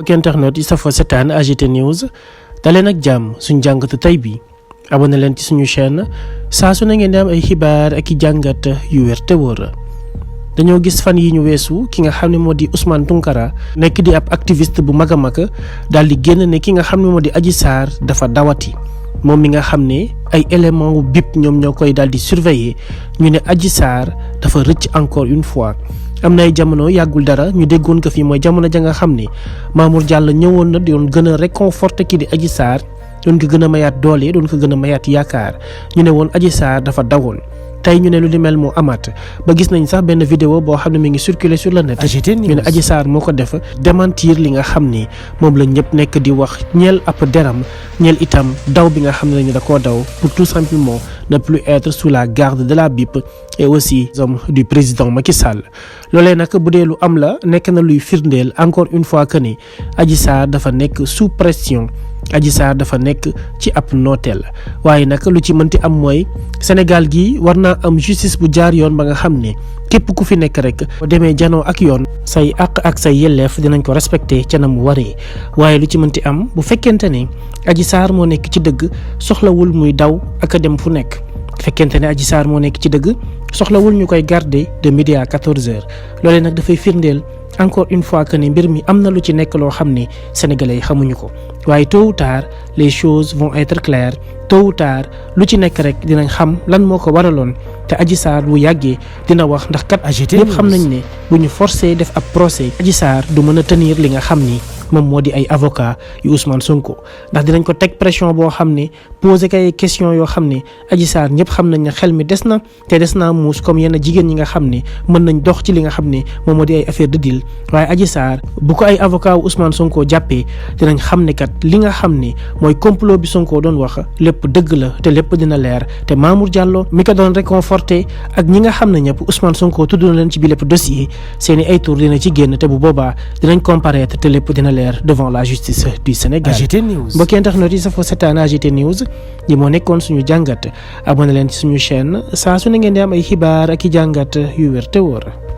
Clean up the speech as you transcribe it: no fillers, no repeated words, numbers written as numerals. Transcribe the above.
mbokki internet yi safoo setaan AGT News daleen ak jàmm suñu jàngatu tey bi abonné leen ci suñu chaîne saa su na ngeen di am ay xibaar ak i jàngat yu wér te wóor. dañoo gis fan yi ñu weesu ki nga xam ne moo di Ousmane Tounkara nekk di ab activiste bu mag a mag daal di génn ne ki nga xam ne moo di Adji Sarr dafa dawati moom mi nga xam ne ay éléments wu BIP ñoom ñoo koy daal di surveiller ñu ne Adji Sarr dafa rëcc encore une fois. am na ay jamono yàggul dara ñu déggoon ko fii mooy jamono ja nga xam ne Mamour Diallo ñëwoon na doon gën a réconforter kii di Adji Sarr doon ko gën a mayaat doole doon ko gën a mayaat yaakaar ñu ne woon Adji Sarr dafa dawoon. tey ñu ne lu ni mel moo amaat ba gis nañ sax benn vidéo boo xam ne mi ngi circuler sur le net ñu ne Adji Sarr moo ko def démentir li nga xam ni moom la ñëpp nekk di wax ñeel ab deram ñeel itam daw bi nga xam ne lañu da koo daw pour tout simplement ne plus être sous la garde de la BIP et aussi hommes du président Macky Sall. loolee nag bu dee lu am la nekk na luy firndeel encore une fois que ni Adji Sarr dafa nekk sous pression. Adji Sarr dafa nekk ci ab nooteel waaye nag lu ci mënti am mooy Sénégal gi war naa am justice bu jaar yoon ba nga xam ne képp ku fi nekk rek boo demee janoo ak yoon say àq ak say yelleef dinañ ko respecté ca na mu waree waaye lu ci mënti am bu fekkente ne Adji Sarr moo nekk ci dëgg soxlawul muy daw ak a dem fu nekk fekkente ne Adji Sarr moo nekk ci dëgg soxlawul ñu koy garder de midi à 14h loolee nag dafay firndeel encore une fois que ne mbir mi am na lu ci nekk loo xam ne sénégalais yi xamuñu ko waaye tôt ou tard les choses vont être claires tôt ou tard lu ci nekk rek dinañ xam lan moo ko waraloon te Adji Sarr bu yàggee dina wax ndax kat ñëpp xam nañ ne bu ñu forcé def ab procès Adji Sarr du mën a tenir li nga xam ni moom moo di ay avocat yu Ousmane Sonko ndax dinañ ko teg pression boo xam ne posé kay question yoo xam ne Adji Sarr ñëpp xam nañ ne xel mi des na te des naa muus comme yenn jigéen ñi nga xam ne mën nañ dox ci li nga xam ne moom moo di ay affaire de deal waaye Adji Sarr bu ko ay avocat wu Ousmane Sonko jàppee dinañ xam ne kat li nga xam ne mooy complot bi Sonko doon wax lépp dëgg la te lépp dina leer te Mamour Diallo mi ko doon réconforté ak ñi nga xam ne ñëpp Ousmane Sonko tudd na leen ci bi lépp dossier seeni ay tour dina ci génn te bu boobaa dinañ comparaître te lépp dina leer devant la justice du Sénégal. AGT News mbokki internet yi safoo seetaan AGT News li moo nekkoon suñu jàngat abonné leen ci suñu chaîne saa su ne ngeen di am ay xibaar ak i jàngat yu wér te wóor.